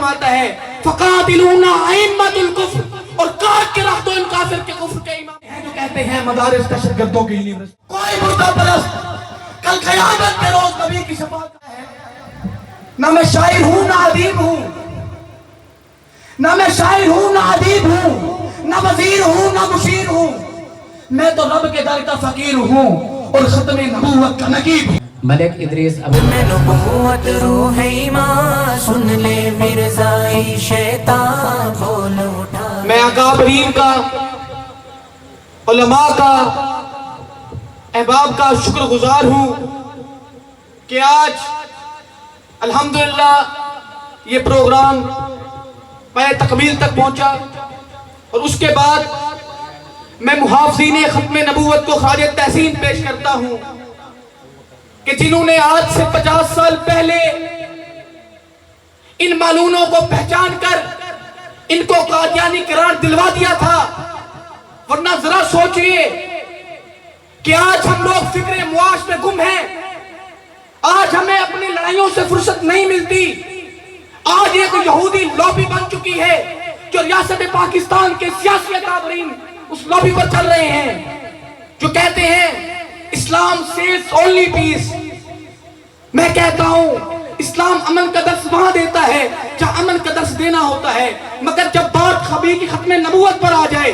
फरमाता है फकातिलूना अइम्मतुल कुफ्र, और काट के रख दो इन काफिर के कुफ्र के इमाम हैं जो कहते हैं मदारिस दहशतगर्दों की यूनिवर्सिटी। कोई मुर्दा परस्त कल क़यामत के रोज नबी की शफाअत है। ना मैं शायर हूं ना अदीब हूं, ना मैं शायर हूं ना अदीब हूं, ना वजीर हूं ना मुशीर हूं, मैं तो रब के दर का फकीर हूं और खत्मे नबूवत का नकीब हूं। मलिक इदरीस नबूवत रूह ईमान, सुन ले मिर्ज़ाई शैतान बोल उठा। मैं अकाबरीन का, उलमा का, अहबाब का शुक्रगुजार हूं कि आज अल्हम्दुलिल्लाह ये प्रोग्राम मैं तकमील तक पहुंचा, और उसके बाद मैं मुहाफ़िज़ीन ख़त्म नबूवत को खारिज तहसीन पेश करता हूं कि जिन्होंने आज से 50 साल पहले इन मालूनों को पहचान कर इनको कादियानी करार दिलवा दिया था। वरना जरा सोचिए कि आज हम लोग फिक्रे मुआश में गुम हैं, आज हमें अपनी लड़ाइयों से फुर्सत नहीं मिलती। आज एक यहूदी लॉबी बन चुकी है जो रियासत पाकिस्तान के सियासी अकाबरीन उस लॉबी पर चल रहे हैं, जो कहते हैं इस्लाम सेज ओनली पीस। मैं कहता हूं इस्लाम अमन का दर्स वहां देता है जहां अमन का दर्स देना होता है, मगर जब बात खबी की खत्म नबूवत पर आ जाए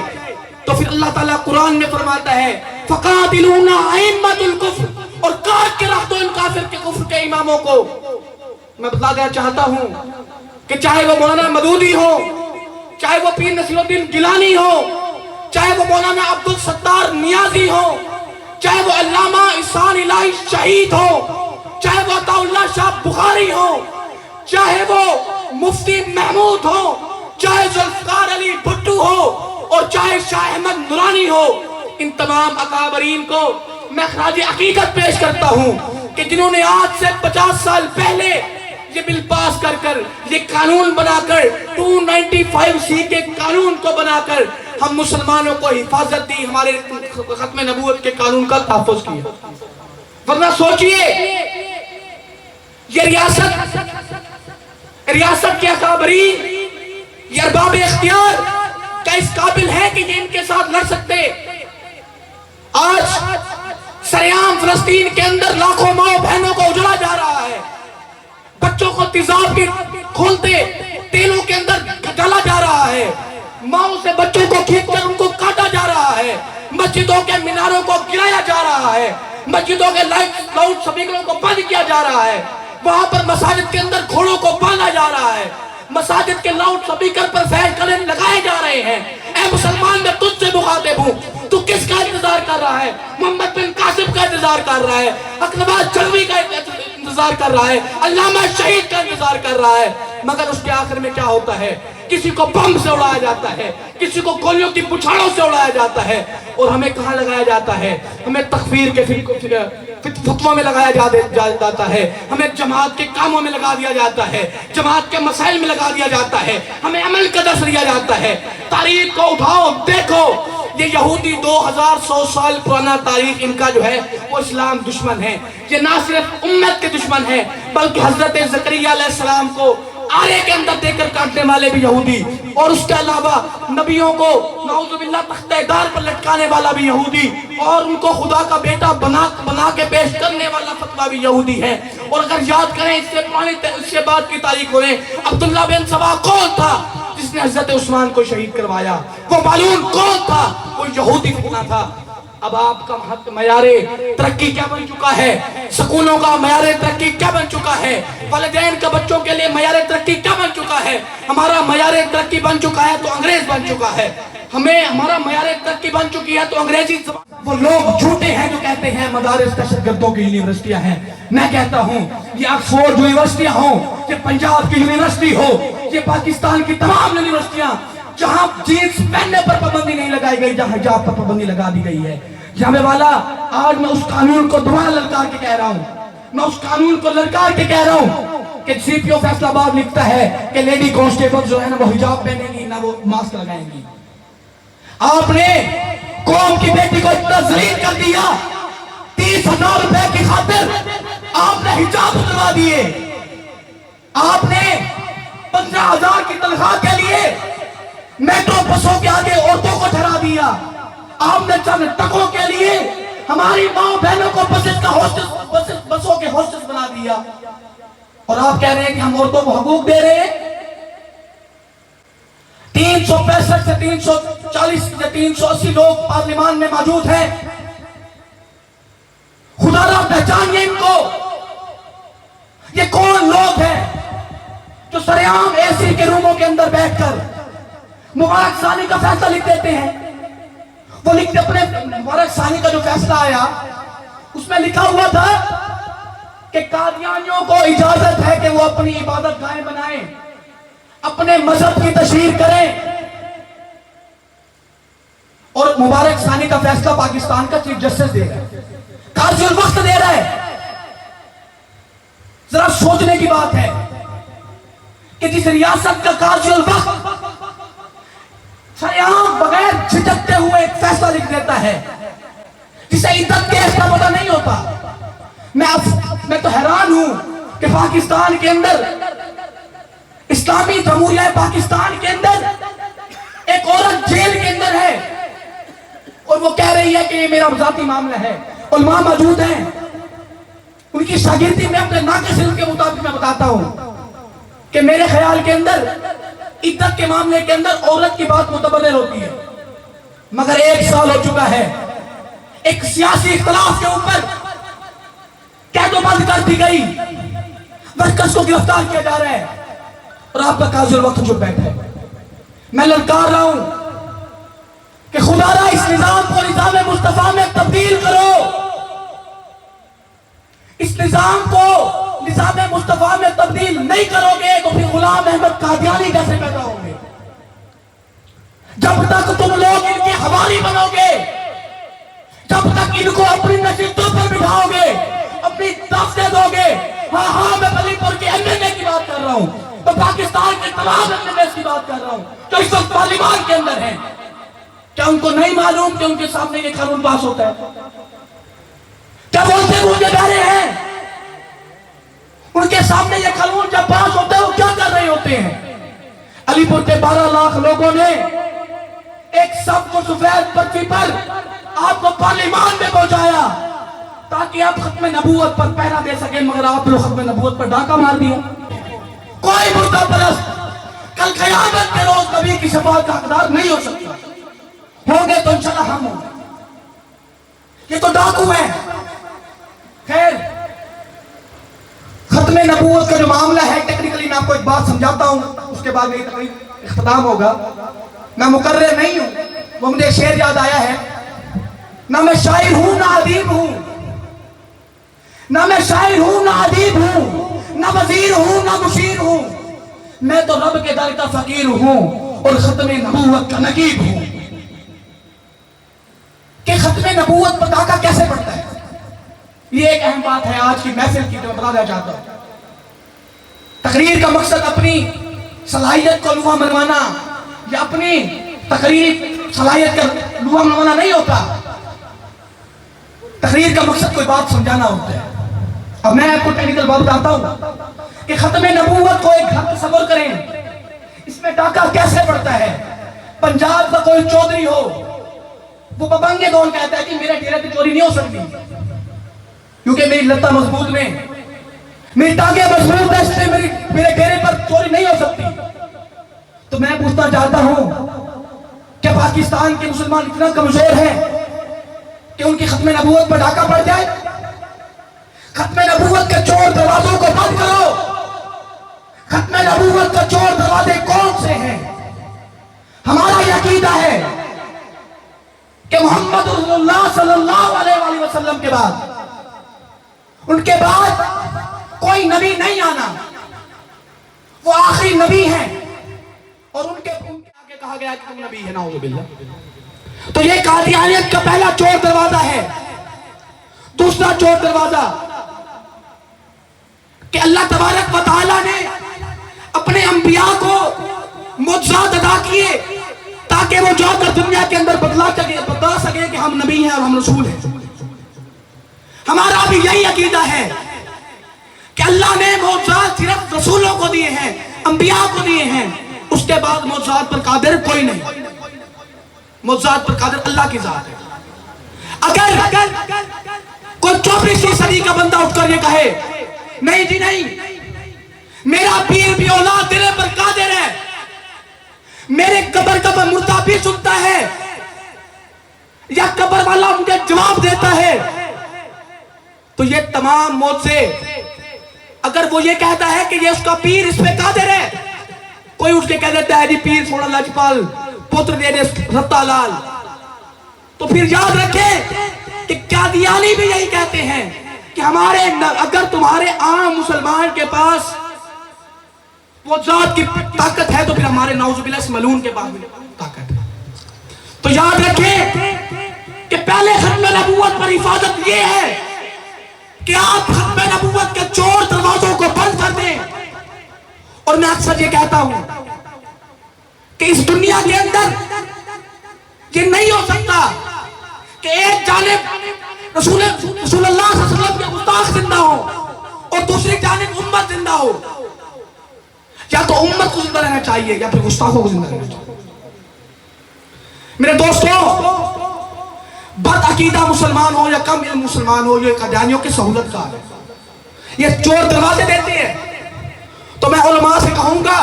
तो फिर अल्लाह ताला कुरान में फरमाता है फकातिलूना अइम्मतुल कुफ्र, और काट के रख दो इन काफिर के कुफ्र के इमामों को। मैं बता देना चाहता हूं कि चाहे वो मौलाना मदूदी हो, चाहे वो पीर नसीरुद्दीन गिलानी हो, चाहे वो मौलाना अब्दुल सत्तार नियाजी हो, चाहे वो अल्लामा इहसान इलाही शहीद हो, चाहे वो अताउल्लाह शाह बुखारी हो, चाहे वो मुफ्ती महमूद हो, चाहे जुल्फकार अली भुट्टो हो, और चाहे शाह अहमद नूरानी हो, इन तमाम अकाबरीन को मैं खराज अकीदत पेश करता हूं कि जिन्होंने आज से 50 साल पहले ये बिल पास कर कर, ये कानून बनाकर 295C के कानून को बनाकर हम मुसलमानों को हिफाजत दी, हमारे खत्म नबूवत के कानून का तहफ़्फ़ुज़ किया। वरना सोचिए ये रियासत के अकाबरीन, ये अरबाब इख्तियार क्या इस काबिल है कि ये इनके साथ लड़ सकते? आज सरेआम फिलिस्तीन के अंदर लाखों माओ बहनों को उजड़ा जा रहा है, बच्चों को तेजाब के खोलते तेलों के अंदर डाला जा रहा है, माओ से बच्चों को खींचकर उनको काटा जा रहा है, मस्जिदों के मीनारों को गिराया जा रहा है, मस्जिदों के लाउड स्पीकरों को बंद किया जा रहा है, वहां पर मसाजिद के अंदर घोड़ों को बांधा जा रहा है, मसाजिद के लाउड स्पीकर पर फैल कलम लगाए जा रहे हैं। ऐ मुसलमान, मैं तुझसे मुखातिब हूं, तू किसका इंतजार कर रहा है? मोहम्मद बिन कासिम का इंतजार कर रहा है, अकरबाज जलवी का इंतजार कर रहा है, अल्लामा शहीद का इंतजार कर रहा है, मगर उसके आखिर में क्या होता है? किसी को बम से उड़ाया जाता है, किसी को गोलियों की पुछाड़ों से उड़ाया जाता है, और हमें कहाँ लगाया जाता है? हमें तकफीर के फतवा में लगाया जाता है, हमें जमात के कामों में लगा दिया जाता है, जमात के मसाइल में लगा दिया जाता है, हमें अमल का दर्स दिया जाता है। तारीख को उठाओ, देखो ये यहूदी 2100 साल पुराना तारीख इनका जो है वो इस्लाम दुश्मन है। ये ना सिर्फ उम्मत के दुश्मन है बल्कि हजरत ज़करिया अलैहिस्सलाम को आरे के अंदर देकर काटने वाले भी यहूदी, और उसके अलावा नबियों को नाउज़ुबिल्लाह तख्ते-ए-दार पर लटकाने वाला भी यहूदी, और उनको खुदा का बेटा बना के पेश करने वाला फतवा भी यहूदी है। और अगर याद करें इससे बाद की तारीख में अब्दुल्ला बिन सबा कौन था जिसने हजरत उस्मान को शहीद करवाया? वो मालूम कौन था? वो यहूदी फितना था। अब आपका मयारे तरक्की क्या बन चुका है? स्कूलों का मयारे तरक्की क्या बन चुका है? वालिदैन का बच्चों के लिए मयारे तरक्की क्या बन चुका है? हमारा मयारे तरक्की बन चुका है तो अंग्रेज बन चुका है, हमारा मयारे तरक्की बन चुकी है तो अंग्रेजी। वो लोग झूठे हैं जो कहते हैं मदारिस दहशतगर्दों की यूनिवर्सिटियां हैं। मैं कहता हूं ये ऑक्सफोर्ड यूनिवर्सिटियां हो, ये पंजाब की यूनिवर्सिटी हो, ये पाकिस्तान की तमाम यूनिवर्सिटियां जहां जींस पहनने पर पाबंदी नहीं लगाई गई, जहां हिजाब पर पाबंदी लगा दी गई है। जामे वाला, आज मैं उस कानून को दोबारा ललकार के कह रहा हूं, मैं उस कानून को ललकार के कह रहा हूं कि सीपीओ फैसलाबाद लिखता है कि लेडी कांस्टेबल जो है ना वो हिजाब पहनेगी ना वो मास्क लगाएंगी। आपने कौम की बेटी को इतना जलील कर दिया, 30,000 रुपए की खातिर आपने हिजाब उतरवा दिए, आपने 15,000 तनख्वाह के लिए मेट्रो बसों के आगे औरतों को ठहरा दिया। आपने चंद टकों के लिए हमारी माँ बहनों को बसों के हॉस्टस बना दिया, और आप कह रहे हैं कि हम औरतों को हकूक दे रहे हैं। 365 से 340 या 380 लोग पार्लियामान में मौजूद हैं। खुदारा पहचानिए इनको। ये कौन लोग हैं जो सरेआम एसी के रूमों के अंदर बैठकर मुबारक सानी का फैसला लिख देते हैं। वो लिखते अपने मुबारक सानी का जो फैसला आया उसमें लिखा हुआ था कि कादियानियों को इजाजत है कि वो अपनी इबादत गाहें बनाएं, अपने मजहब की तशहीर करें। और मुबारक सानी का फैसला पाकिस्तान का चीफ जस्टिस दे रहा है, काजुल वक्त दे रहा है। जरा सोचने की बात है कि जिस रियासत का काजुल वक्त सरेआम बगैर झिझकते हुए एक फैसला लिख देता है जिसे इद्दत केस का पता नहीं होता। मैं तो हैरान हूं कि पाकिस्तान के अंदर, इस्लामी जमहूरिया पाकिस्तान के अंदर एक औरत जेल के अंदर है और वो कह रही है कि ये मेरा जाती मामला है। उलमा मौजूद हैं, उनकी शागिर्दी में अपने नाक़िस इल्म के मुताबिक मैं बताता हूं कि मेरे ख्याल के अंदर इद्दत के मामले के अंदर औरत की बात मुतबदल होती है। मगर 1 साल हो चुका है, एक सियासी इख्तिलाफ के ऊपर कैदोबंद कर दी गई, वर्कर्स को गिरफ्तार किया जा रहा है और आपका काजुल वक्त चुप बैठा है। मैं ललकार रहा हूं कि खुदारा इस निजाम को निजाम मुस्तफा में तब्दील करो। इस निजाम को निजाम मुस्तफा में तब्दील नहीं करोगे तो फिर गुलाम अहमद कादियानी कैसे पैदा होंगे? जब तक तुम लोग इनके हवारी बनोगे, जब तक इनको अपनी नसीबों पर बिठाओगे, अपनी दफ्तर दोगे। हाँ, मैं बलीपुर के एमएलए की बात कर रहा हूं, तो पाकिस्तान के तमाम एमएलए की बात कर रहा हूं जो इस वक्त पार्लियामान के अंदर है। क्या उनको नहीं मालूम कि उनके सामने ये कानून पास होता है? क्या बोलते मुझे बहरे हैं? उनके सामने ये कानून जब पास होता है वो क्या कर रहे होते हैं? अलीपुर के 12 लाख लोगों ने एक सबको सफेद पृथ्वी पर आपको पार्लियामान में पहुंचाया ताकि आप खत्म नबूवत पर पहरा दे सके, मगर आप लोग खत्म नबूवत पर डाका मार दिया। कोई मुर्दा परस्त कल क़यामत के रोज नबी की शफाअत का हकदार नहीं हो सकता। होंगे तो इंशाल्लाह हम होंगे। ये तो डाकू है। खैर, खत्म नबूवत का जो मामला है, टेक्निकली मैं आपको एक बात समझाता हूं, उसके बाद मेरी तकरीर इख्तिताम होगा। मैं मुकर्रर नहीं हूं, वो मुझे शेर याद आया है। ना मैं शायर हूं ना अदीब हूं, ना मैं शायर हूं ना अदीब हूं, ना वजीर हूं ना मुशीर हूं, मैं तो रब के दर का फकीर हूं और खत्म नबूवत का नगीब हूं। कि खत्म नबूवत पर डाका कैसे पड़ता है, ये एक अहम बात है आज की महफिल की जो बताना चाहता हूं। तकरीर का मकसद अपनी सलाहियत को लुहा मनवाना या अपनी तकरीर सलाहियत का लुहा मनवाना नहीं होता। तकरीर का मकसद कोई बात समझाना होता है। अब मैं आपको टेक्निकल बात बताता हूं कि खत्म नबूवत को एक घर तस्वर करें, इसमें डाका कैसे पड़ता है। पंजाब का कोई चौधरी हो, वो बबंगे कौन कहता है कि मेरे डेरे पे चोरी नहीं हो सकती क्योंकि मेरी लत्ता मजबूत में, मेरी टांगे मजबूत है, इसलिए मेरे डेरे पर चोरी नहीं हो सकती। तो मैं पूछना चाहता हूं क्या पाकिस्तान के मुसलमान इतना कमजोर है कि उनकी खत्म नबूवत पर डाका पड़ जाए? खत्म नबूवत के चोर दरवाजों को बंद करो। खत्म नबूवत का चोर दरवाजे कौन से हैं? हमारा यह अकीदा है कि मोहम्मद रसूलुल्लाह सल्लल्लाहु अलैहि वसल्लम के बाद, उनके बाद कोई नबी नहीं आना, वो आखिरी नबी हैं और उनके आगे कहा गया कि तुम नबी है, नाउज़ुबिल्लाह। तो ये कादियानियत का पहला चोर दरवाजा है। दूसरा चोर दरवाजा कि अल्लाह तबारक व तआला ने अपने अंबिया को मुअज्जिज़ात अता किए ताकि वो जाकर दुनिया के अंदर बता सके कि हम नबी हैं और हम रसूल हैं। हमारा भी यही अकीदा है कि अल्लाह ने मुअज्जिज़ात सिर्फ रसूलों को दिए हैं, अंबिया को दिए हैं, उसके बाद मौजूदात पर कादिर कोई नहीं। मौजूदात पर कादिर अल्लाह की जात है। अगर कोई 24वीं सदी का बंदा उठकर ये कहे नहीं जी नहीं, मेरा पीर भी औलाद देने पर कादिर है, मेरे कब्र का मुर्दा भी सुनता है, या कब्र वाला मुझे जवाब देता है, तो ये तमाम मौत से अगर वो ये कहता है कि ये उसका पीर इस पे कादिर है, कोई उठ के कह देता है जी पीर सोना लाजपाल पुत्र दे दे रत्ता लाल, तो फिर याद रखें कि कादियानी भी यही कहते हैं कि हमारे अगर तुम्हारे आम मुसलमान के पास वो जात की ताकत है तो फिर हमारे नाउजुबिल्लाह इस मलून के पास ताकत है। तो याद रखें कि पहले खत्म नबूवत पर हिफाजत ये है कि आप खत्म नबूवत के चोर दरवाजों को बंद कर दें। और मैं अक्सर ये कहता हूं कि इस दुनिया के अंदर ये नहीं हो सकता कि एक जानिब रसूलुल्लाह सल्लल्लाहु अलैहि वसल्लम के गुस्ताख जिंदा हो और दूसरी जानिब उम्मत जिंदा हो। या तो उम्मत को जिंदा रहना चाहिए या फिर गुस्ताखों को जिंदा रहना चाहिए। मेरे दोस्तों, बदअकीदा मुसलमान हो या कम इल्म मुसलमान हो, ये कादियानियों की सहूलत का है, ये चोर दरवाजे देते हैं। तो मैं उलमा से कहूंगा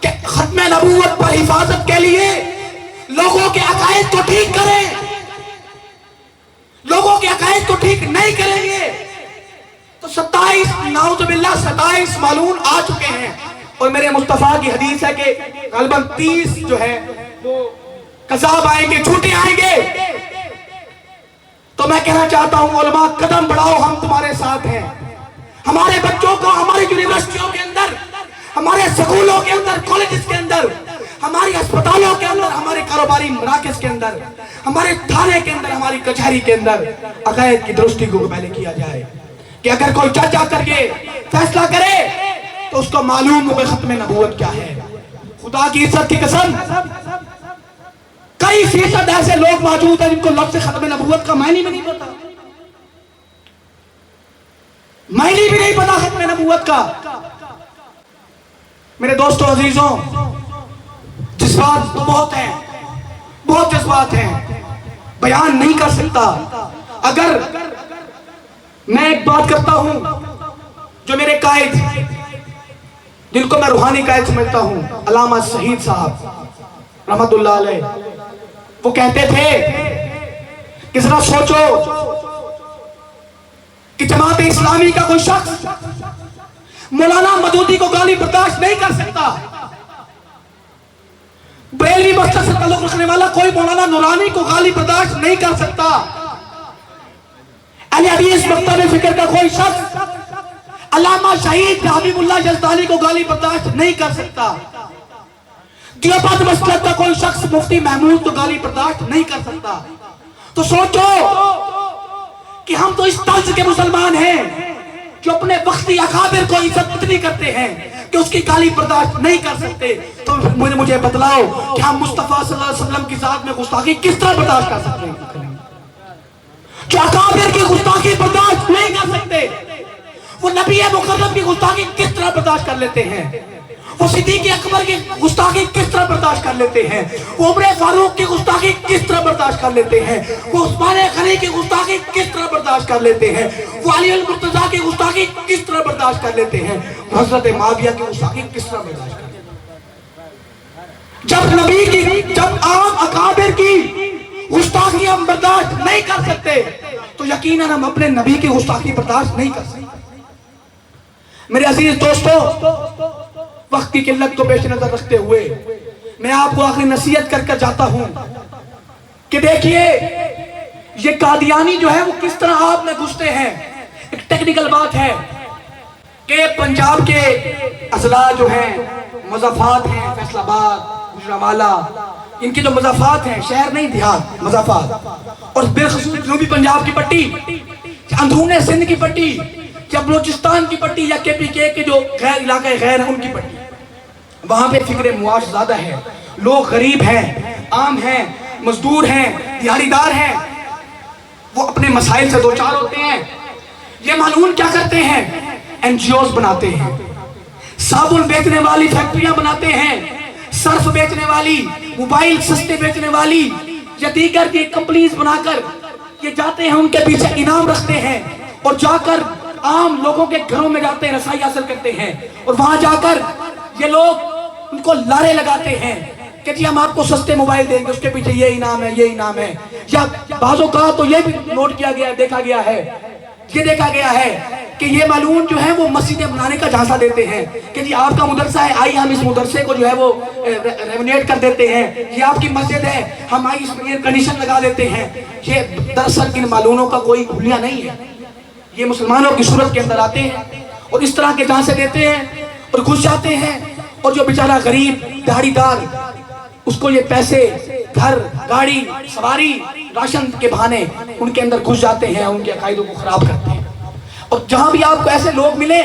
कि खत्म नबूवत पर हिफाजत के लिए लोगों के अकायद को ठीक करें। लोगों के अकायद को ठीक नहीं करेंगे तो 27 मालून आ चुके हैं। और मेरे मुस्तफा की हदीस है कि गलबन 30 जो है वो कज़ाब आएंगे, झूठे आएंगे। तो मैं कहना चाहता हूं उलमा, कदम बढ़ाओ, हम तुम्हारे साथ हैं। हमारे बच्चों को हमारी यूनिवर्सिटियों के अंदर, हमारे स्कूलों के अंदर, कॉलेजेस के अंदर, हमारी अस्पतालों के अंदर, हमारे कारोबारी मराकज के अंदर, हमारे थाने के अंदर, हमारी कचहरी के अंदर अकायद की दुरुस्ती को पहले किया जाए कि अगर कोई जज आकर के फैसला करे तो उसको मालूम हो खत्म नबूवत क्या है। खुदा की इज्जत की कसम, कई फीसद ऐसे लोग मौजूद हैं जिनको लफ्ज़ खत्म नबूवत का मायने भी नहीं पता, मायने भी नहीं पता खत्म नबूवत का। मेरे दोस्तों अजीजों, जज्बात तो बहुत हैं, बहुत जज्बात हैं, बयान नहीं कर सकता। अगर मैं एक बात करता हूं जो मेरे कायद, जिनको मैं रूहानी कायद समझता हूं, अल्लामा शहीद साहब रहमतुल्लाह अलैह, वो कहते थे कि जरा सोचो कि जमात इस्लामी का कोई शख्स मौलाना मदूदी को गाली बर्दाश्त नहीं कर सकता, बरेलवी मस्जिद से ताल्लुक रखने वाला कोई मौलाना नूरानी को गाली बर्दाश्त नहीं कर सकता, अहले हदीस मकतब फिक्र का कोई शख्स अल्लामा शहीद हबीबुल्लाह यज़दानी को गाली बर्दाश्त नहीं कर सकता, देवबंद मसलक का कोई शख्स मुफ्ती महमूद को गाली बर्दाश्त नहीं कर सकता। तो सोचो कि हम तो इस तर्ज के मुसलमान हैं जो अपने वक्ती अकाबिर को इज्जत इतनी करते हैं कि उसकी गाली बर्दाश्त नहीं कर सकते। तो मुझे बतलाओ कि हम मुस्तफा सल्लल्लाहु अलैहि वसल्लम की जात में गुस्ताखी किस तरह बर्दाश्त कर सकते हैं? जो अकाबिर की गुस्ताखी बर्दाश्त नहीं कर सकते, वो नबी मुकर्रम की गुस्ताखी किस तरह बर्दाश्त कर लेते हैं? वो सिद्दीक़ अकबर की गुस्ताखी किस तरह बर्दाश्त कर लेते हैं? वो उमर फारूक की गुस्ताखी किस तरह बर्दाश्त कर लेते हैं? वो उस्मान गनी की गुस्ताखी किस तरह बर्दाश्त कर लेते हैं? वो अली अल मुर्तज़ा की गुस्ताखी किस तरह बर्दाश्त कर लेते हैं? हज़रत माविया की गुस्ताखी किस तरह बर्दाश्त कर लेते हैं? जब नबी की, जब आम अकाबिर की गुस्ताखी हम बर्दाश्त नहीं कर सकते तो यकीनन हम अपने नबी की गुस्ताखी बर्दाश्त नहीं कर सकते। मेरे अजीज दोस्तों, वक्त की किल्लत को पेश नजर रखते हुए मैं आपको आखिरी नसीहत कर जाता हूं कि देखिए ये कादियानी जो है वो किस तरह आप में घुसते हैं। एक टेक्निकल बात है कि पंजाब के अजला जो हैं, मज़ाफ़ात हैं, फैसलाबाद, गुजरांवाला, इनके जो मज़ाफ़ात हैं, शहर नहीं देहात, मज़ाफ़ात, और बेखसूस जनूबी पंजाब की पट्टी, अंदरूने सिंध की पट्टी, या बलोचिस्तान की पट्टी, या KPK के जो गैर इलाके गैर हैं उनकी पट्टी, वहां पे फिक्र मुआश ज्यादा है। लोग गरीब हैं, आम हैं, मजदूर हैं, दिहाड़ीदार हैं, वो अपने मसाइल से दो चार होते हैं। ये मालूम क्या करते हैं? NGOs बनाते हैं, साबुन बेचने वाली फैक्ट्रियां बनाते हैं, सर्फ बेचने वाली, मोबाइल सस्ते बेचने वाली या दीगर ये कंपनीज बनाकर ये जाते हैं, उनके पीछे इनाम रखते हैं और जाकर आम लोगों के घरों में जाते हैं, रसाई हासिल करते हैं और वहां जाकर ये लोग उनको लारे लगाते हैं कि जी हम आपको सस्ते मोबाइल देंगे, उसके पीछे ये इनाम है, ये इनाम है। या बाजों का तो ये भी नोट किया गया, देखा गया है कि ये मालूम जो है वो मस्जिदें बनाने का झांसा देते हैं कि जी आपका मदरसा है, आइए हम इस मदरसे को जो है वो रेवोनेट कर देते हैं, ये आपकी मस्जिद है, हम आइए इसमें एयर कंडीशन लगा देते हैं। ये दरअसल इन मालूमों का कोई खुलिया नहीं है, ये मुसलमानों की सूरत के अंदर आते हैं और इस तरह के झांसे देते हैं और घुस जाते हैं। और जो बेचारा गरीब दिहाड़ीदार, उसको ये पैसे घर, गाड़ी, सवारी, राशन के बहाने उनके अंदर घुस जाते हैं, उनके अकायदों को खराब करते हैं। और जहां भी आपको ऐसे लोग मिले,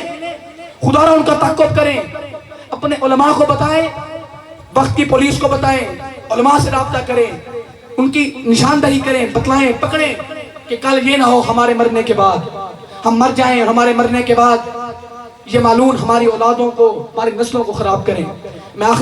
खुदारा उनका ताक़ुब करें, अपने उलमा को बताएं, वक्त की पुलिस को बताएं, उलमा से राब्ता करें, उनकी निशानदही करें, बतलाएं, पकड़ें कि कल ये ना हो हमारे मरने के बाद हम मर जाएं और हमारे मरने के बाद ये मालूम हमारी औलादों को, हमारी नस्लों को खराब करें। मैं